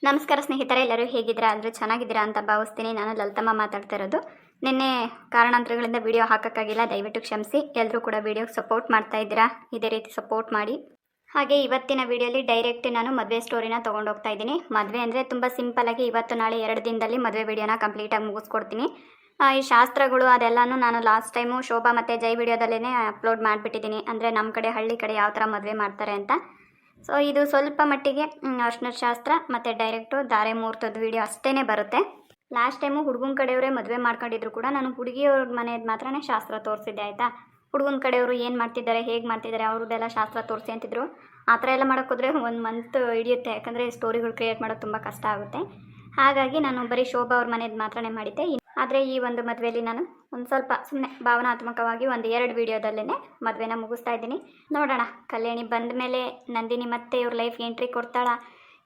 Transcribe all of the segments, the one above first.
ನಮಸ್ಕಾರ ಸ್ನೇಹಿತರೆ, ಎಲ್ಲರೂ ಹೇಗಿದ್ದೀರಾ? ಎಲ್ಲರೂ ಚೆನ್ನಾಗಿದ್ದೀರಾ ಅಂತ ಭಾವಿಸ್ತೀನಿ. ನಾನು ಲಲಿತಮ್ಮ ಮಾತಾಡ್ತಾ ಇರೋದು. ನಿನ್ನೆ ಕಾರಣಾಂತರಗಳಿಂದ ವಿಡಿಯೋ ಹಾಕೋಕ್ಕಾಗಿಲ್ಲ, ದಯವಿಟ್ಟು ಕ್ಷಮಿಸಿ. ಎಲ್ಲರೂ ಕೂಡ ವಿಡಿಯೋಗೆ ಸಪೋರ್ಟ್ ಮಾಡ್ತಾ ಇದ್ದೀರಾ, ಇದೇ ರೀತಿ ಸಪೋರ್ಟ್ ಮಾಡಿ. ಹಾಗೆ ಇವತ್ತಿನ ವಿಡಿಯೋಲಿ ಡೈರೆಕ್ಟ್ ನಾನು ಮದುವೆ ಸ್ಟೋರಿನ ತೊಗೊಂಡೋಗ್ತಾ ಇದ್ದೀನಿ. ಮದುವೆ ಅಂದರೆ ತುಂಬ ಸಿಂಪಲ್ಲಾಗಿ ಇವತ್ತು ನಾಳೆ 2 ದಿನದಲ್ಲಿ ಮದುವೆ ವಿಡಿಯೋನ ಕಂಪ್ಲೀಟಾಗಿ ಮುಗಿಸ್ಕೊಡ್ತೀನಿ. ಈ ಶಾಸ್ತ್ರಗಳು ಅದೆಲ್ಲನೂ ನಾನು ಲಾಸ್ಟ್ ಟೈಮು ಶೋಭಾ ಮತ್ತು ಜೈ ವಿಡಿಯೋದಲ್ಲೇ ಅಪ್ಲೋಡ್ ಮಾಡಿಬಿಟ್ಟಿದ್ದೀನಿ. ಅಂದರೆ ನಮ್ಮ ಕಡೆ ಹಳ್ಳಿ ಕಡೆ ಯಾವ ಥರ ಮದುವೆ ಮಾಡ್ತಾರೆ ಅಂತ. ಸೊ ಇದು ಸ್ವಲ್ಪ ಮಟ್ಟಿಗೆ ಅರ್ಶಿನದ ಶಾಸ್ತ್ರ ಮತ್ತು ಡೈರೆಕ್ಟು ಧಾರೆ ಮುಹೂರ್ತದ ವೀಡಿಯೋ ಅಷ್ಟೇ ಬರುತ್ತೆ. ಲಾಸ್ಟ್ ಟೈಮು ಹುಡುಗನ ಕಡೆಯವರೇ ಮದುವೆ ಮಾಡ್ಕೊಂಡಿದ್ರು ಕೂಡ ನಾನು ಹುಡುಗಿಯವ್ರ ಮನೆಯದು ಮಾತ್ರನೇ ಶಾಸ್ತ್ರ ತೋರಿಸಿದ್ದೆ, ಆಯಿತಾ. ಹುಡುಗನ ಕಡೆಯವರು ಏನು ಮಾಡ್ತಿದ್ದಾರೆ, ಹೇಗೆ ಮಾಡ್ತಿದ್ದಾರೆ, ಅವ್ರದ್ದೆಲ್ಲ ಶಾಸ್ತ್ರ ತೋರಿಸಿ ಅಂತಿದ್ರು. ಆ ಥರ ಎಲ್ಲ ಮಾಡೋಕ್ಕೋದ್ರೆ 1 ಮಂತ್ ಹಿಡಿಯುತ್ತೆ, ಯಾಕಂದರೆ ಸ್ಟೋರಿಗಳು ಕ್ರಿಯೇಟ್ ಮಾಡೋದು ತುಂಬ ಕಷ್ಟ ಆಗುತ್ತೆ. ಹಾಗಾಗಿ ನಾನು ಬರೀ ಶೋಭಾ ಅವ್ರ ಮನೆಯದು ಮಾತ್ರನೇ ಮಾಡಿದ್ದೆ. ಆದರೆ ಈ ಒಂದು ಮದುವೆಯಲ್ಲಿ ನಾನು ಒಂದು ಸ್ವಲ್ಪ ಸುಮ್ಮನೆ ಭಾವನಾತ್ಮಕವಾಗಿ 1-2 ವೀಡಿಯೋದಲ್ಲೇ ಮದುವೆನ ಮುಗಿಸ್ತಾ ಇದ್ದೀನಿ. ನೋಡೋಣ, ಕಲ್ಯಾಣಿ ಬಂದ ಮೇಲೆ ನಂದಿನಿ ಮತ್ತೆ ಇವ್ರ ಲೈಫ್ ಎಂಟ್ರಿ ಕೊಡ್ತಾಳ,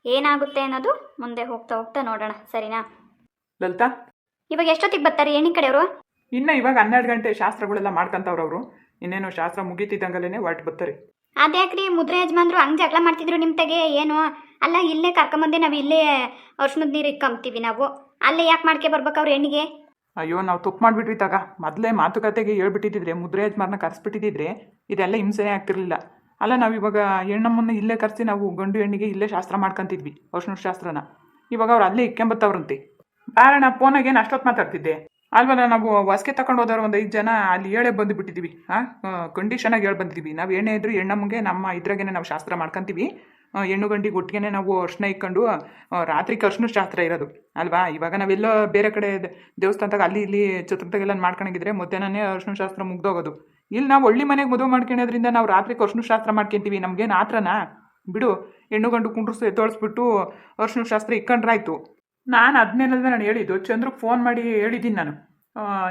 ಏನಾಗುತ್ತೆ ಅನ್ನೋದು ಮುಂದೆ ಹೋಗ್ತಾ ಹೋಗ್ತಾ ನೋಡೋಣ. ಸರಿನಾ ಲಲಿತಾ? ಇವಾಗ ಎಷ್ಟೊತ್ತಿಗೆ ಬರ್ತಾರೆ ಹೆಣ್ಣಿನ ಕಡೆಯವರು? ಇನ್ನು ಇವಾಗ 12 ಗಂಟೆ ಶಾಸ್ತ್ರಗಳೆಲ್ಲ ಮಾಡ್ಕೊಂತವ್ರವರು. ಇನ್ನೇನು ಶಾಸ್ತ್ರ ಮುಗೀತಿದ್ದಂಗಲೇ ಹೊರಟು ಬರ್ತಾರೆ. ಅದ್ಯಾಕ್ರಿ ಮುದ್ರೆ ಯಜಮಾನ್ರು ಹಂಗೆ ಜಗಳ ಮಾಡ್ತಿದ್ರು ನಿಮ್ಮ ತೆಗೆ? ಏನು ಅಲ್ಲ, ಇಲ್ಲೇ ಕರ್ಕೊಂಬಂದೆ ನಾವು ಇಲ್ಲೇ ಅರ್ಶಿನದ ನೀರು ಇಕ್ಕೊಂತೀವಿ ನಾವು, ಅಲ್ಲೇ ಯಾಕೆ ಮಾಡ್ಕೆ ಬರ್ಬೇಕು ಅವ್ರ ಹೆಣ್ಣಿಗೆ? ಅಯ್ಯೋ, ನಾವು ತಪ್ಪು ಮಾಡಿಬಿಟ್ವಿ ತಗ. ಮೊದಲೇ ಮಾತುಕತೆಗೆ ಹೇಳ್ಬಿಟ್ಟಿದ್ರೆ, ಮುದ್ರೆ ಯಜಮಾರನ್ನ ಕರೆಸ್ಬಿಟ್ಟಿದ್ರೆ ಇದೆಲ್ಲ ಹಿಂಸೆನೇ ಆಗ್ತಿರ್ಲಿಲ್ಲ. ಅಲ್ಲ, ನಾವು ಇವಾಗ ಹೆಣ್ಣಮ್ಮನ್ನ ಇಲ್ಲೇ ಕರೆಸಿ ನಾವು ಗಂಡು ಹೆಣ್ಣಿಗೆ ಇಲ್ಲೇ ಶಾಸ್ತ್ರ ಮಾಡ್ಕೊಂತಿದ್ವಿ, ಅರ್ಶಿನ ಶಾಸ್ತ್ರನ. ಇವಾಗ ಅವ್ರು ಅಲ್ಲೇ ಇಕ್ಕೊಂಬತ್ತವ್ರಂತೆ. ಬಾರಣ, ಫೋನಾಗೇನು ಅಷ್ಟೊತ್ತು ಮಾತಾಡ್ತಿದ್ದೆ ಅಲ್ವಲ್ಲ. ನಾವು ಹೊಸ್ಕೆ ತಗೊಂಡು ಹೋದವ್ರು 1 5 ಜನ ಅಲ್ಲಿ ಹೇಳೇ ಬಂದುಬಿಟ್ಟಿದ್ದೀವಿ. ಕಂಡೀಷನಾಗಿ ಹೇಳಿ ಬಂದಿದ್ದೀವಿ. ನಾವು ಏನೇ ಇದ್ರು ಹೆಣ್ಣಮ್ಮಗೆ ನಮ್ಮ ಇದ್ರಾಗೇನೆ ನಾವು ಶಾಸ್ತ್ರ ಮಾಡ್ಕೊಂತೀವಿ. ಹೆಣ್ಣು ಗಂಡಿಗೆ ಒಟ್ಟಿಗೆ ನಾವು ಅರ್ಶಿನ ಇಕ್ಕೊಂಡು ರಾತ್ರಿಗೆ ಅರ್ಶಿನ ಶಾಸ್ತ್ರ ಇರೋದು ಅಲ್ವಾ. ಇವಾಗ ನಾವೆಲ್ಲೋ ಬೇರೆ ಕಡೆ ದೇವಸ್ಥಾನದಾಗ ಅಲ್ಲಿ ಇಲ್ಲಿ ಚಿತ್ರದಾಗೆಲ್ಲ ಮಾಡ್ಕೊಂಡಿದ್ರೆ ಮಧ್ಯಾಹ್ನನೇ ಅರ್ಶಿನ ಶಾಸ್ತ್ರ ಮುಗ್ದೋಗೋದು. ಇಲ್ಲಿ ನಾವು ಹಳ್ಳಿ ಮನೆಗೆ ಮದುವೆ ಮಾಡ್ಕೊಳ್ಳೋದ್ರಿಂದ ನಾವು ರಾತ್ರಿಗೆ ಅರ್ಶಿನ ಶಾಸ್ತ್ರ ಮಾಡ್ಕೊತೀವಿ. ನಮಗೇನು ಆತ್ರನಾ? ಬಿಡು, ಹೆಣ್ಣು ಗಂಡು ಕುಂಡ್ರಿಸಿ ಎತ್ತೋಳಿಸ್ಬಿಟ್ಟು ಅರ್ಶಿನ ಶಾಸ್ತ್ರ ಇಕ್ಕೊಂಡ್ರಾಯ್ತು. ನಾನು ಅದನ್ನೇನಲ್ವೇ ನಾನು ಹೇಳಿದ್ದು, ಚಂದ್ರಿಗೆ ಫೋನ್ ಮಾಡಿ ಹೇಳಿದ್ದೀನಿ ನಾನು.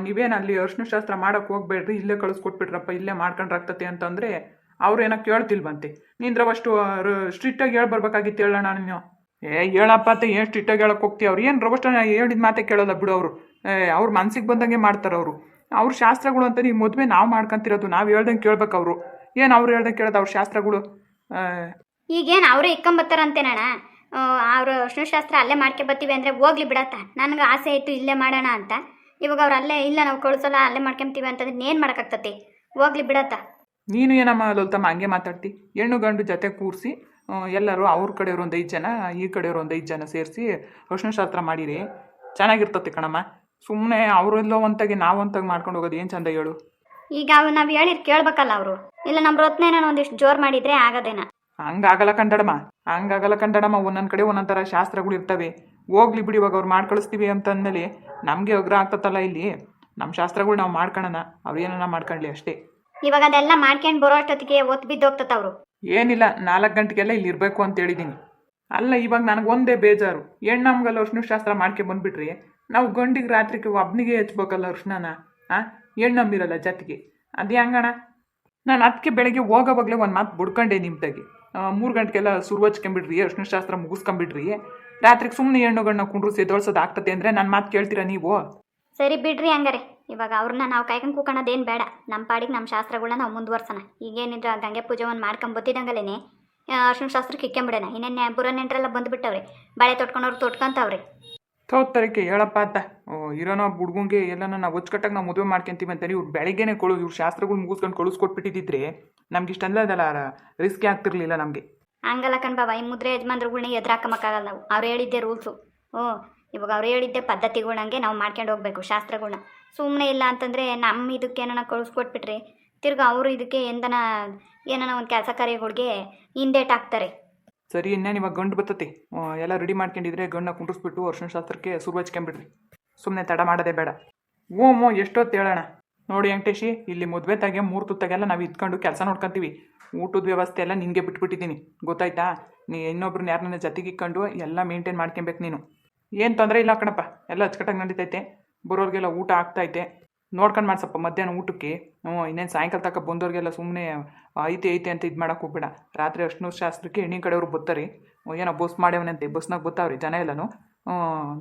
ನೀವೇನು ಅಲ್ಲಿ ಅರ್ಶಿನ ಶಾಸ್ತ್ರ ಮಾಡೋಕ್ಕೆ ಹೋಗ್ಬೇಡ್ರಿ, ಇಲ್ಲೇ ಕಳಿಸ್ಕೊಟ್ಬಿಟ್ರಪ್ಪ, ಇಲ್ಲೇ ಮಾಡ್ಕೊಂಡ್ರಾಗ್ತತೆ ಅಂತಂದರೆ ಅವ್ರು ಏನೋ ಕೇಳ್ತಿಲ್ವಂತೆ. ನೀನು ಸ್ಟ್ರಿಕ್ಟಾಗಿ ಹೇಳ್ಬರ್ಬೇಕಾಗಿತ್ತು ಹೇಳೋಣ ನೀನು. ಹೇಳಪ್ಪ ಅಂತ ಏನು ಸ್ಟ್ರಿಕ್ಟಾಗಿ ಹೇಳಕ್ಕೆ ಹೋಗ್ತೀವಿ? ಅವ್ರು ಏನು ರವಷ್ಟ ಹೇಳಿದ ಮಾತೇ ಕೇಳೋಲ್ಲ ಬಿಡು. ಅವ್ರ ಮನ್ಸಿಗೆ ಬಂದಂಗೆ ಮಾಡ್ತಾರೆ ಅವರು. ಅವ್ರ ಶಾಸ್ತ್ರಗಳು ಅಂತ ನೀವು ಮದುವೆ ನಾವು ಮಾಡ್ಕೊಂತಿರೋದು, ನಾವು ಹೇಳ್ದಂಗೆ ಕೇಳ್ಬೇಕು. ಅವರು ಏನು ಅವ್ರು ಹೇಳ್ದಂಗೆ ಕೇಳೋದು ಅವ್ರ ಶಾಸ್ತ್ರಗಳು? ಈಗೇನು ಅವರೇ ಇಕ್ಕೊಂಬತ್ತಾರಂತೇನಣ್ಣ? ಅವರು ಅರ್ಶಿನ ಶಾಸ್ತ್ರ ಅಲ್ಲೇ ಮಾಡ್ಕೆ ಬರ್ತೀವಿ ಅಂದರೆ ಹೋಗ್ಲಿ ಬಿಡತ್ತ. ನನಗೆ ಆಸೆ ಇತ್ತು ಇಲ್ಲೇ ಮಾಡೋಣ ಅಂತ. ಇವಾಗ ಅವ್ರು ಅಲ್ಲೇ ಇಲ್ಲ, ನಾವು ಕಳಿಸೋಲ್ಲ, ಅಲ್ಲೇ ಮಾಡ್ಕೊಂತೀವಿ ಅಂತಂದ್ರೆ ಏನು ಮಾಡೋಕ್ಕಾಗ್ತತಿ? ಹೋಗ್ಲಿ ಬಿಡತ್ತ. ನೀನು ಏನಮ್ಮ ಲಲಿತಮ್ಮ ಹಂಗೆ ಮಾತಾಡ್ತಿ? ಹೆಣ್ಣು ಗಂಡು ಜೊತೆ ಕೂರಿಸಿ ಎಲ್ಲರೂ ಅವ್ರ ಕಡೆಯವ್ರು 1 5 ಜನ, ಈ ಕಡೆಯವ್ರು 1 5 ಜನ ಸೇರಿಸಿ ಅರ್ಶಿನ ಶಾಸ್ತ್ರ ಮಾಡಿರಿ, ಚೆನ್ನಾಗಿರ್ತತಿ ಕಣಮ್ಮ. ಸುಮ್ಮನೆ ಅವರೆಲ್ಲೋ ಒಂತಾಗಿ ನಾವು ಒಂತಾಗಿ ಮಾಡ್ಕೊಂಡು ಹೋಗೋದು ಏನು ಚಂದ ಹೇಳು? ಈಗ ನಾವು ಹೇಳಿರ್ ಕೇಳ್ಬೇಕಲ್ಲ ಅವರು. ಇಲ್ಲ ನಮ್ಮ ರತ್ನೇನ ಒಂದಿಷ್ಟು ಜೋರು ಮಾಡಿದರೆ ಆಗೋದೇನ? ಹಂಗಾಗಲ್ಲ ಕಂಡಡಮ್ಮ. ಒಂದೊಂದು ಕಡೆ ಒಂದೊಂದು ಥರ ಶಾಸ್ತ್ರಗಳು ಇರ್ತವೆ. ಹೋಗ್ಲಿ ಬಿಡಿ, ಇವಾಗ ಅವ್ರು ಮಾಡ್ಕಳಿಸ್ತೀವಿ ಅಂತಂದಮೇಲೆ ನಮಗೆ ಅಗ್ರ ಆಗ್ತತ್ತಲ್ಲ. ಇಲ್ಲಿ ನಮ್ಮ ಶಾಸ್ತ್ರಗಳು ನಾವು ಮಾಡ್ಕೊಳ್ಳೋಣ, ಅವ್ರು ಏನನ್ನ ಮಾಡ್ಕೊಳ್ಳಿ ಅಷ್ಟೇ. ಇವಾಗ ಅದೆಲ್ಲ ಮಾಡ್ಕೊಂಡು ಬರೋ ಅಷ್ಟೊತ್ತಿಗೆ ಒತ್ತು ಬಿದ್ದು ಹೋಗ್ತತ ಅವರು. ಏನಿಲ್ಲ, 4 ಗಂಟೆಗೆಲ್ಲ ಇಲ್ಲಿ ಇರಬೇಕು ಅಂತ ಹೇಳಿದ್ದೀನಿ. ಅಲ್ಲ, ಇವಾಗ ನನಗೊಂದೇ ಬೇಜಾರು, ಹೆಣ್ಣಮ್ಗಲ್ಲ ಅರ್ಶಿನ ಶಾಸ್ತ್ರ ಮಾಡ್ಕೆ ಬಂದುಬಿಟ್ರಿ, ನಾವು ಗಂಡಿಗೆ ರಾತ್ರಿಗೆ ಒಬ್ಬನಿಗೆ ಹಚ್ಬೇಕಲ್ಲ ಅರ್ಶಿನ. ಹೆಣ್ಣಮ್ಮಿರಲ್ಲ ಜೊತೆಗೆ, ಅದು ಹೆಂಗಣ? ನಾನು ಅದಕ್ಕೆ ಬೆಳಗ್ಗೆ ಹೋಗೋವಾಗಲೇ ಒಂದು ಮಾತು ಬಿಡ್ಕೊಂಡೆ ನಿಮ್ದಾಗಿ. 3 ಗಂಟೆಗೆಲ್ಲ ಶುರು ಹಚ್ಕೊಂಬಿಡ್ರಿ, ಅರ್ಶಿನ ಶಾಸ್ತ್ರ ಮುಗಿಸ್ಕೊಂಬಿಡ್ರಿ, ರಾತ್ರಿಗೆ ಸುಮ್ಮನೆ ಹೆಣ್ಣು ಗಂಡ ಕುಂಡ್ರಿಸಿ ಎದ್ದೊಳ್ಸೋದು ಆಗ್ತದೆ ಅಂದರೆ ನನ್ನ ಮಾತು ಕೇಳ್ತೀರಾ ನೀವು? ಸರಿ ಬಿಡ್ರಿ ಹಂಗಾರೆ. ಇವಾಗ ಅವ್ರನ್ನ ನಾವು ಕಾಯ್ಕೊಂಡು ಕೂಕೊಳ್ಳೋದೇನು ಬೇಡ. ನಮ್ಮ ಪಾಡಿಗೆ ನಮ್ಮ ಶಾಸ್ತ್ರಗಳನ್ನ ನಾವು ಮುಂದುವರ್ಸೋಣ. ಈಗೇನಿದ್ರೆ ಗಂಗೆ ಪೂಜೆ ಒಂದು ಮಾಡ್ಕೊಂಡು ಬತ್ತಿದಂಗಲೇ ಅರ್ಶಿನ ಶಾಸ್ತ್ರಕ್ಕೆ ಇಕ್ಕೊಂಬಿಡೋಣ. ಇನ್ನೇನು ಬುರ ನೆಂಟರೆಲ್ಲ ಬಂದುಬಿಟ್ಟವ್ರೆ, ಬಾಳೆ ತೊಟ್ಕೊಂಡವ್ರು ತೊಟ್ಕೊಂತವ್ರೆ. ತೋರ್ತರಕ್ಕೆ ಹೇಳಪ್ಪ ಅಂತ ಇರೋನೋ ಹುಡುಗಂಗೆ ಎಲ್ಲ ನಾವು ಹೊಚ್ಕಟ್ಟಾಗ ನಾವು ಮದುವೆ ಮಾಡ್ಕೊಂತೀವಿ ಅಂತಾರೆ. ಇವ್ರು ಬೆಳಿಗ್ಗೆನೇ ಇವ್ರು ಶಾಸ್ತ್ರಗಳು ಮುಗಿಸ್ಕೊಂಡು ಕಳಿಸ್ಕೊಟ್ಬಿಟ್ಟಿದ್ರೆ ನಮ್ಗೆ ಇಷ್ಟೆಲ್ಲ ರಿಸ್ಕೇ ಆಗ್ತಿರ್ಲಿಲ್ಲ ನಮಗೆ. ಹಂಗಲ್ಲ ಕಣ್ಬಾವ, ಈ ಮುದ್ರೆ ಯಜಮಾನ್ರುಗಳ್ನ ಎದುರಾಕಮಕ್ಕಾಗಲ್ಲ ನಾವು. ಅವ್ರು ಹೇಳಿದ್ದೆ ರೂಲ್ಸು. ಇವಾಗ ಅವ್ರು ಹೇಳಿದ್ದೆ ಪದ್ಧತಿಗಳಂಗೆ ನಾವು ಮಾಡ್ಕೊಂಡು ಹೋಗ್ಬೇಕು ಶಾಸ್ತ್ರಗಳನ್ನ. ಸುಮ್ಮನೆ ಇಲ್ಲ ಅಂತಂದರೆ ನಮ್ಮ ಇದಕ್ಕೆ ಏನಾನ ಕಳಿಸ್ಕೊಟ್ಬಿಟ್ರಿ ತಿರ್ಗಿ ಅವರು ಇದಕ್ಕೆ ಏನಾನ ಒಂದು ಕೆಲಸ ಕಾರ್ಯಗಳಿಗೆ ಹಿಂದೇಟ್ ಹಾಕ್ತಾರೆ. ಸರಿ, ಇನ್ನೇನು ಇವಾಗ ಗಂಡು ಬರ್ತತಿ, ಎಲ್ಲ ರೆಡಿ ಮಾಡ್ಕೊಂಡಿದ್ರೆ ಗಂಡನ್ನ ಕುಂಡ್ರಿಸ್ಬಿಟ್ಟು ಅರ್ಶಿನ ಶಾಸ್ತ್ರಕ್ಕೆ ಶುರು ಹಚ್ಕೊಂಬಿಡ್ರಿ. ಸುಮ್ಮನೆ ತಡ ಮಾಡೋದೇ ಬೇಡ. ಎಷ್ಟೊತ್ತು ಹೇಳೋಣ ನೋಡಿ ವೆಂಕಟೇಶಿ, ಇಲ್ಲಿ ಮದುವೆ ತಾಗೆ ಮುಹೂರ್ತದಾಗೆಲ್ಲ ನಾವು ಇದ್ಕೊಂಡು ಕೆಲಸ ನೋಡ್ಕೊತೀವಿ. ಊಟದ ವ್ಯವಸ್ಥೆ ಎಲ್ಲ ನಿನಗೆ ಬಿಟ್ಬಿಟ್ಟಿದ್ದೀನಿ, ಗೊತ್ತಾಯ್ತಾ? ನೀ ಇನ್ನೊಬ್ರನ್ನ ಯಾರನ್ನ ಜೊತೆಗೆ ಇಕ್ಕೊಂಡು ಎಲ್ಲ ಮೇಂಟೈನ್ ಮಾಡ್ಕೊಬೇಕು ನೀನು. ಏನು ತೊಂದರೆ ಇಲ್ಲ ಕಣಪ್ಪ, ಎಲ್ಲ ಅಚ್ಚುಕಟ್ಟಾಗಿ ನಡೀತೈತೆ. ಬರೋರಿಗೆಲ್ಲ ಊಟ ಆಗ್ತೈತೆ, ನೋಡ್ಕೊಂಡು ಮಾಡ್ಸಪ್ಪ ಮಧ್ಯಾಹ್ನ ಊಟಕ್ಕೆ. ಇನ್ನೇನು ಸಾಯಂಕಾಲ ತನಕ ಬಂದವ್ರಿಗೆಲ್ಲ ಸುಮ್ಮನೆ ಐತೆ ಅಂತ ಇದು ಮಾಡೋಕೆ ಹೋಗ್ಬೇಡ. ರಾತ್ರಿ ಅರ್ಶಿನ ಶಾಸ್ತ್ರಕ್ಕೆ ಹೆಣ್ಣಿನ ಕಡೆಯವರು ಬರ್ತಾರೆ. ಏನೋ ಬಸ್ ಮಾಡ್ಯವನಂತೆ, ಬಸ್ನಾಗ ಬರ್ತಾವ್ರಿ ಜನ ಎಲ್ಲನೂ.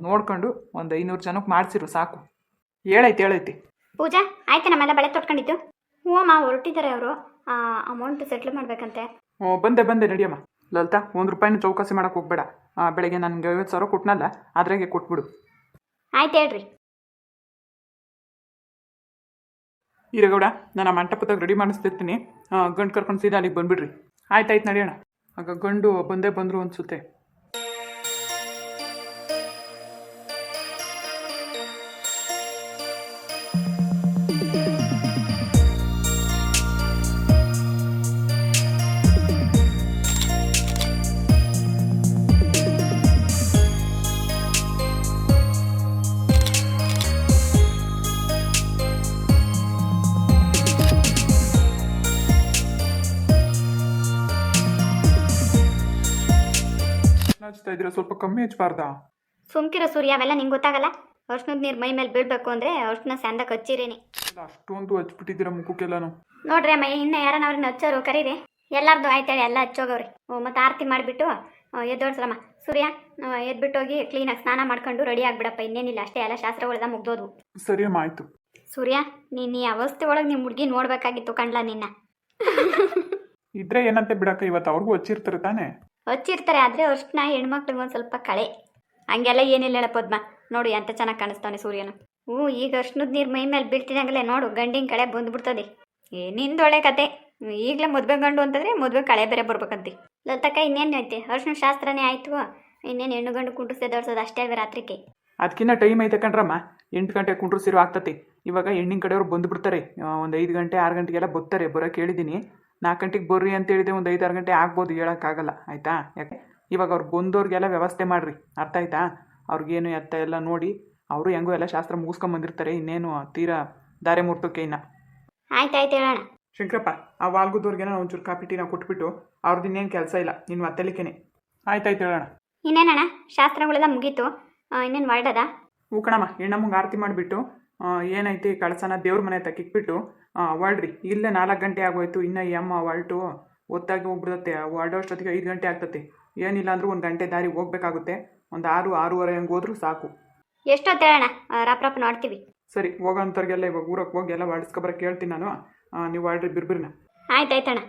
ನೋಡ್ಕೊಂಡು ಒಂದು 500 ಜನಕ್ಕೆ ಮಾಡಿಸಿರು ಸಾಕು. ಹೇಳೈತಿ ಪೂಜಾ ಆಯ್ತು, ನಮ್ಮೆಲ್ಲ ಬಳೆ ತೊಟ್ಕೊಂಡಿದ್ದು. ಹ್ಞೂ ಅಮ್ಮ, ಹೊರಟಿದ್ದಾರೆ ಅವರು. ಅಮೌಂಟ್ ಸೆಟ್ಲ್ ಮಾಡಬೇಕಂತೆ. ಬಂದೆ ನಡಿಯಮ್ಮ. ಲಲಿತಾ 1 ರೂಪಾಯಿನೂ ಚೌಕಾಸಿ ಮಾಡೋಕೆ ಹೋಗ್ಬೇಡ. ಬೆಳಗ್ಗೆ ನನಗೆ 50,000 ಕೊಟ್ಟನಲ್ಲ, ಅದ್ರಾಗೆ ಕೊಟ್ಬಿಡು. ಆಯ್ತು ಹೇಳ್ರಿ. ಈರಗೌಡ, ನಾನು ಆ ಮಂಟಪದಾಗ ರೆಡಿ ಮಾಡಿಸ್ತಿರ್ತೀನಿ. ಗಂಡು ಕರ್ಕೊಂಡು ಸೀದಾ ಅಲ್ಲಿಗೆ ಬಂದುಬಿಡ್ರಿ. ಆಯ್ತಾಯ್ತು, ನಡೆಯೋಣ. ಆಗ ಗಂಡು ಬಂದರು ಅನಿಸುತ್ತೆ. ಹಚ್ತಾ ಇದ್ದೀರಾ, ಸ್ವಲ್ಪ ಕಮ್ಮಿ ಹಚ್ಬಾರ್ದಾ? ಸುಮ್ಕಿರೋ ಸೂರ್ಯ, ಅವೆಲ್ಲ ನಿಂಗೆ ಗೊತ್ತಾಗಲ್ಲ. ಅರ್ಶನದ ನೀರು ಮೈ ಮೇಲೆ ಬೀಳಬೇಕು ಅಂದರೆ ಅರ್ಶನ ಸ್ಯಾಂದಾಗ ಹಚ್ಚಿರೇನಿ. ಅಷ್ಟೊಂದು ಹಚ್ಬಿಟ್ಟಿದ್ದೀರಾ ಮುಖಕ್ಕೆಲ್ಲಾನು. ನೋಡ್ರಿ ಅಮ್ಮ, ಇನ್ನು ಯಾರನ್ನ ಅವ್ರನ್ನ ಹಚ್ಚೋರು ಕರೀರಿ. ಎಲ್ಲಾರ್ದು ಆಯ್ತಾಳೆ, ಎಲ್ಲ ಹಚ್ಚೋಗವ್ರಿ. ಮತ್ತು ಆರತಿ ಮಾಡಿಬಿಟ್ಟು ಎದ್ದೋಡ್ಸ್ರಮ್ಮ. ಸೂರ್ಯ, ಎದ್ಬಿಟ್ಟು ಹೋಗಿ ಕ್ಲೀನಾಗಿ ಸ್ನಾನ ಮಾಡ್ಕೊಂಡು ರೆಡಿ ಆಗ್ಬಿಡಪ್ಪ. ಇನ್ನೇನಿಲ್ಲ, ಅಷ್ಟೇ, ಎಲ್ಲ ಶಾಸ್ತ್ರಗಳೆಲ್ಲ ಮುಗ್ದೋದ್ವು. ಸರಿ ಅಮ್ಮ, ಆಯಿತು. ಸೂರ್ಯ, ನೀನು ಈ ಅವಸ್ಥೆ ಒಳಗೆ ನಿಮ್ಮ ಹುಡುಗಿ ನೋಡ್ಬೇಕಾಗಿತ್ತು ಕಣ್ಲ ನಿನ್ನ. ಇದ್ರೆ ಏನಂತೆ ಬಿಡಕ್ಕ, ಇವತ್ತು ಅವ್ರಿಗೂ ಹಚ್ಚಿರ್ತಾರೆ ತಾನೇ. ಹಚ್ಚಿರ್ತಾರೆ, ಆದರೆ ಅರ್ಶನ ಹೆಣ್ಮಕ್ಳಿಗೆ ಒಂದು ಸ್ವಲ್ಪ ಕಳೆ. ಹಂಗೆಲ್ಲ ಏನಿಲ್ಲ ಹೇಳ ಪದ್ಮ. ನೋಡು ಎಂತ ಚೆನ್ನಾಗಿ ಕಾಣಿಸ್ತಾನೆ ಸೂರ್ಯನು. ಈಗ ಅರ್ಶನದ ನೀರು ಮೈ ಮೇಲೆ ಬೀಳ್ತಿದಂಗಲೇ ನೋಡು ಗಂಡಿನ ಕಳೆ ಬಂದ್ಬಿಡ್ತದೆ. ನಿಂದೊಳ್ಳೆ ಕತೆ. ಈಗಲೇ ಮದುವೆ ಗಂಡು ಅಂತಂದರೆ ಮದುವೆ ಕಳೆ ಬೇರೆ ಬರ್ಬೇಕಂತಿ. ಲತಕ್ಕ ಇನ್ನೇನು ಐತೆ, ಅರ್ಶನ ಶಾಸ್ತ್ರನೇ ಆಯಿತು. ಇನ್ನೇನು ಹೆಣ್ಣು ಗಂಡು ಕುಂಡ್ರಿಸಿ ದೊಡ್ಸೋದು ಅಷ್ಟೇ ಅಲ್ವೇ ರಾತ್ರಿಗೆ. ಅದಕ್ಕಿಂತ ಟೈಮ್ ಐತೆ ಕಣ್ರಮ್ಮ. 8 ಗಂಟೆ ಕುಂಡ್ರಿಸಿರೋ ಆಗ್ತತಿ. ಇವಾಗ ಹೆಣ್ಣಿನ ಕಡೆಯವ್ರು ಬಂದುಬಿಡ್ತಾರೆ. ಒಂದು 5 ಗಂಟೆ 6 ಗಂಟೆಗೆಲ್ಲ ಬರ್ತಾರೆ. ಬರೋಕೆ ಹೇಳಿದ್ದೀನಿ. 4 ಗಂಟೆಗೆ ಬರ್ರಿ ಅಂತ ಹೇಳಿದೆ. ಒಂದು 5-6 ಗಂಟೆ ಆಗ್ಬೋದು, ಹೇಳೋಕ್ಕಾಗಲ್ಲ. ಆಯಿತಾ? ಯಾಕೆ ಇವಾಗ ಅವ್ರು ಬಂದವ್ರಿಗೆಲ್ಲ ವ್ಯವಸ್ಥೆ ಮಾಡಿರಿ. ಅರ್ಥ ಆಯ್ತಾ? ಅವ್ರಿಗೇನು ಎತ್ತ ಎಲ್ಲ ನೋಡಿ ಅವರು ಹೆಂಗೋ ಎಲ್ಲ ಶಾಸ್ತ್ರ ಮುಗಿಸ್ಕೊಂಬಂದಿರ್ತಾರೆ. ಇನ್ನೇನು ತೀರಾ ದಾರೆ ಮುಹೂರ್ತಕ್ಕೆ ಇನ್ನು. ಆಯ್ತಾಯ್ತು ಹೇಳೋಣ. ಶಂಕರಪ್ಪ, ಆ ವಾಲ್ಗುದವ್ರಿಗೆನ ಒಂಚೂರು ಕಾಪಿ ಟೀನ ಕೊಟ್ಬಿಟ್ಟು ಅವ್ರದ್ದು ಇನ್ನೇನು ಕೆಲಸ ಇಲ್ಲ, ನೀನು ಮತ್ತೆಲಿಕ್ಕೇನೆ. ಆಯ್ತಾಯ್ತು ಹೇಳೋಣ. ಇನ್ನೇನಣ್ಣ, ಶಾಸ್ತ್ರಗಳೆಲ್ಲ ಮುಗೀತು. ಇನ್ನೇನು ಹೊರಡದ? ಹೂ ಕಣಮ್ಮ, ಹೆಣ್ಣಮ್ಮಂಗೆ ಆರತಿ ಮಾಡಿಬಿಟ್ಟು ಏನೈತಿ ಕಳಸನ ದೇವ್ರ ಮನೆ ತಕ್ಕಿಕ್ಬಿಟ್ಟು ಹೊರಡ್ರಿ. ಇಲ್ಲೇ 4 ಗಂಟೆ ಆಗೋಯ್ತು. ಇನ್ನು ಈ ಅಮ್ಮ ಹೊರಟು ಒತ್ತಾಗಿ ಹೋಗ್ಬಿಡುತ್ತೆ. ಹೊರಡೋಷ್ಟೊತ್ತಿಗೆ 5 ಗಂಟೆ ಆಗ್ತತಿ. ಏನಿಲ್ಲ ಅಂದರೂ 1 ಗಂಟೆ ದಾರಿ ಹೋಗ್ಬೇಕಾಗುತ್ತೆ. ಒಂದು 6-6:30 ಹಂಗೆ ಹೋದ್ರೂ ಸಾಕು. ಎಷ್ಟೊತ್ತು ಹೇಳೋಣ? ರಪ್ರಪ್ಪ ನೋಡ್ತೀವಿ. ಸರಿ, ಹೋಗೋಂಥವ್ರಿಗೆಲ್ಲ ಇವಾಗ ಊರಕ್ಕೆ ಹೋಗಿ ಎಲ್ಲ ಹೊಡಿಸ್ಕೊಬರಕ್ಕೆ ಹೇಳ್ತೀನಿ ನಾನು. ನೀವು ಹೊರಡ್ರಿ ಬಿರ್ಬಿರ್ನ. ಆಯ್ತಾಯ್ತಣ್ಣ.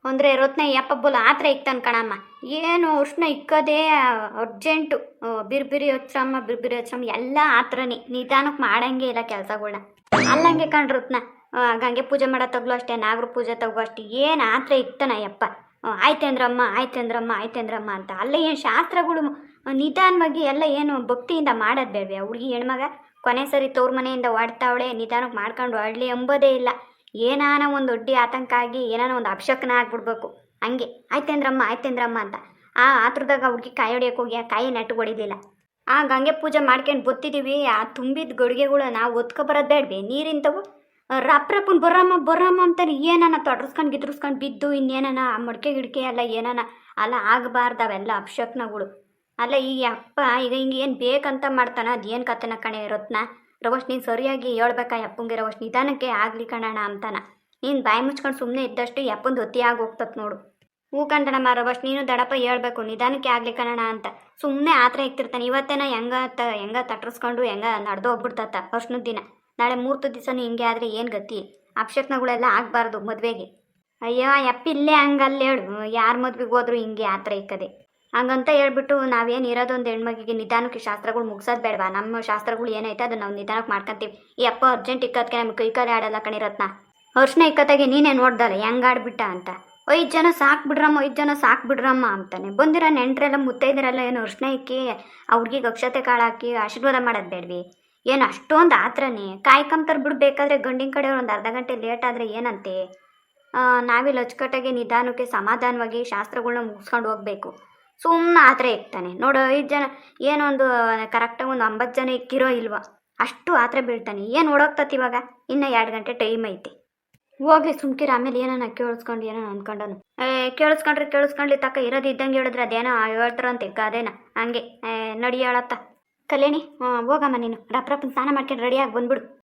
ಅಂದರೆ ರೊತ್ನ ಯಪ್ಪಬ್ಬುಲ್ ಆತ್ರ ಇಕ್ತಾನೆ ಕಣಮ್ಮ. ಏನು ಉಷ್ಣ ಇಕ್ಕದೇ ಅರ್ಜೆಂಟು. ಬಿರ್ಬಿರಿ ಹಚ್ರಮ್ಮ ಎಲ್ಲ ಆತ್ರನೇ. ನಿಧಾನಕ್ಕೆ ಮಾಡಂಗೆ ಇಲ್ಲ ಕೆಲಸಗಳ್ನ. ಅಲ್ಲಂಗೆ ಕಣ್ರತ್ನ ಗಂಗೆ ಪೂಜೆ ಮಾಡೋ ತಗ್ಲು ಅಷ್ಟೇ, ನಾಗರ ಪೂಜೆ ತಗೋ ಅಷ್ಟೇ. ಏನು ಆತ್ರ ಇಕ್ತಾನ ಯಪ್ಪ. ಆಯ್ತಂದ್ರಮ್ಮ ಅಂತ. ಅಲ್ಲ ಏನು ಶಾಸ್ತ್ರಗಳು ನಿಧಾನವಾಗಿ ಎಲ್ಲ ಏನು ಭಕ್ತಿಯಿಂದ ಮಾಡೋದು ಬೇಡವೆ? ಹುಡುಗಿ ಹೆಣ್ಮಗ ಕೊನೆ ಸರಿ ತವ್ರ ಮನೆಯಿಂದ ಹೊಡ್ತಾವಳೆ, ನಿಧಾನಕ್ಕೆ ಮಾಡ್ಕೊಂಡು ಹೊಡ್ಲಿ ಎಂಬೋದೇ ಇಲ್ಲ. ಏನಾನ ಒಂದು ಒಡ್ಡಿ ಆತಂಕ ಆಗಿ ಏನಾನ ಒಂದು ಅಪಶಕನ ಆಗ್ಬಿಡ್ಬೇಕು. ಹಂಗೆ ಆಯ್ತಂದ್ರಮ್ಮ ಅಂತ ಆ ಆತ್ರದಾಗ ಹುಡುಗಿ ಕಾಯಿ ಹೊಡಿಯೋಕೆ ಹೋಗಿ ಆ ಕಾಯಿ ನೆಟ್ಟು ಹೊಡಿಲಿಲ್ಲ. ಆ ಗಂಗೆ ಪೂಜೆ ಮಾಡ್ಕೊಂಡು ಬತ್ತಿದ್ದೀವಿ. ಆ ತುಂಬಿದ ಗಡಿಗೆಗಳು ನಾವು ಒತ್ಕೊ ಬರೋದು ಬೇಡವೆ? ನೀರಿಂತವು ರಪ್ರಪ್ಪನ ಬೊರ್ರಮ್ಮ ಅಂತಾನೆ ಏನಾನ ತೊಡರ್ಸ್ಕೊಂಡು ಗಿದ್ರಸ್ಕೊಂಡು ಬಿದ್ದು ಇನ್ನೇನಾನ ಆ ಮಡಿಕೆ ಗಿಡಕೆ ಎಲ್ಲ ಏನಾನ ಅಲ್ಲ ಆಗಬಾರ್ದು. ಅವೆಲ್ಲ ಅಪಶಕ್ನಗಳು ಅಲ್ಲ. ಈ ಅಪ್ಪ ಈಗ ಹಿಂಗೆ ಏನು ಬೇಕಂತ ಮಾಡ್ತಾನ, ಅದೇನು ಕತೆನ ಕಣೆ ರತ್ನ. ರವಶ್ ನೀನು ಸರಿಯಾಗಿ ಹೇಳ್ಬೇಕಾ ಯಪ್ಪಂಗೆ? ರವಶ್ ನಿಧಾನಕ್ಕೆ ಆಗಲಿ ಕಣಣ ಅಂತಾನ. ನೀನು ಬಾಯಿ ಮುಚ್ಕೊಂಡು ಸುಮ್ಮನೆ ಇದ್ದಷ್ಟು ಯಪ್ಪಂದು ಹೊತ್ತಿ ಆಗಿ ಹೋಗ್ತತ್ ನೋಡು. ಹೂ ಕಂಡಣಮ್ಮ ರವಶ್, ನೀನು ದಡಪ್ಪ ಹೇಳ್ಬೇಕು ನಿಧಾನಕ್ಕೆ ಆಗಲಿ ಕಣಣ ಅಂತ. ಸುಮ್ಮನೆ ಆತ್ರ ಇಕ್ತಿರ್ತಾನೆ. ಇವತ್ತೇನ ಹೆಂಗ ತಟ್ರಿಸ್ಕೊಂಡು ಹೆಂಗ ನಡೆದು ಹೋಗ್ಬಿಡ್ತತ್ತ ಅರ್ಶನದ ದಿನ. ನಾಳೆ 3 ದಿವಸನೂ ಹಿಂಗೆ ಆದರೆ ಏನು ಗತಿ? ಅಪಶಕ್ನಗಳೆಲ್ಲ ಆಗಬಾರ್ದು ಮದುವೆಗೆ. ಅಯ್ಯೋ ಯಪ್ಪ, ಇಲ್ಲೇ ಹಂಗಲ್ಲಿ ಹೇಳು. ಯಾರ ಮದ್ವೆಗೆ ಹೋದ್ರು ಹಿಂಗೆ ಆತ್ರ ಇಕ್ಕದೆ ಹಂಗಂತ ಹೇಳ್ಬಿಟ್ಟು ನಾವೇನು ಇರೋದೊಂದು ಹೆಣ್ಮಗಿಗೆ ನಿಧಾನಕ್ಕೆ ಶಾಸ್ತ್ರಗಳು ಮುಗಿಸೋದು ಬೇಡವಾ? ನಮ್ಮ ಶಾಸ್ತ್ರಗಳು ಏನೈತೆ ಅದನ್ನು ನಾವು ನಿಧಾನಕ್ಕೆ ಮಾಡ್ಕೊಂತೀವಿ. ಈ ಅಪ್ಪ ಅರ್ಜೆಂಟ್ ಇಕ್ಕದಕ್ಕೆ ನಮ್ಗೆ ಕೈಕಾಲೆ ಆಡಲ್ಲ ಕಣಿರತ್ನ. ಅರ್ಶನ ಇಕ್ಕತ್ತಾಗೆ ನೀನೇ ನೋಡ್ದಲ್ಲ ಹೆಂಗೆ ಆಡ್ಬಿಟ್ಟ ಅಂತ. 5 ಜನ ಸಾಕು ಬಿಡ್ರಮ್ಮ ಅಂತಾನೆ. ಬಂದಿರೋ ನೆಂಟರೆಲ್ಲ ಮುತ್ತೈದರೆಲ್ಲ ಏನು ಅರ್ಶನ ಇಕ್ಕಿ ಆ ಹುಡುಗಿಗೆ ಅಕ್ಷತೆ ಕಾಳು ಹಾಕಿ ಆಶೀರ್ವಾದ ಮಾಡೋದು ಬೇಡವಿ? ಏನು ಅಷ್ಟೊಂದು ಆತ್ರನೇ? ಕಾಯ್ಕೊಂತಾರೆ ಬಿಡ್ಬೇಕಾದ್ರೆ ಗಂಡಿನ ಕಡೆಯವ್ರು ಒಂದು ಅರ್ಧ ಗಂಟೆ ಲೇಟ್ ಆದರೆ ಏನಂತೆ? ನಾವಿಲ್ಲಿ ಅಚ್ಚುಕಟ್ಟಾಗಿ ನಿಧಾನಕ್ಕೆ ಸಮಾಧಾನವಾಗಿ ಶಾಸ್ತ್ರಗಳ್ನ ಮುಗಿಸ್ಕೊಂಡು ಹೋಗಬೇಕು. ಸುಮ್ಮನೆ ಆತ್ರ ಇಕ್ತಾನೆ ನೋಡು. 5 ಜನ ಏನೊಂದು ಕರೆಕ್ಟಾಗಿ ಒಂದು 50 ಜನ ಇಕ್ಕಿರೋ ಇಲ್ವ? ಅಷ್ಟು ಆತ್ರ ಬೀಳ್ತಾನೆ. ಏನು ಓಡೋಗ್ತತಿ ಇವಾಗ? ಇನ್ನು 2 ಗಂಟೆ ಟೈಮ್ ಐತೆ. ಹೋಗ್ಲಿ ಸುಮ್ಕಿರ. ಆಮೇಲೆ ಏನಾನ ಕೇಳಿಸ್ಕೊಂಡು ಏನೋ ಅಂದ್ಕೊಂಡನು. ಕೇಳಿಸ್ಕೊಂಡ್ಲಿ ತಕ್ಕ ಇರೋದು ಇದ್ದಂಗೆ ಹೇಳಿದ್ರೆ ಅದೇನೋ ಹೇಳ್ತಾರಂತೆ ಅದೇನ ಹಂಗೆ ನಡಿ ಹೇಳತ್ತ. ಕಲ್ಯಾಣಿ, ಹೋಗಮ್ಮ ನೀನು ರಪ್ರಪ್ಪನ ಸ್ನಾನ ಮಾಡ್ಕೊಂಡು ರೆಡಿಯಾಗಿ ಬಂದ್ಬಿಡು.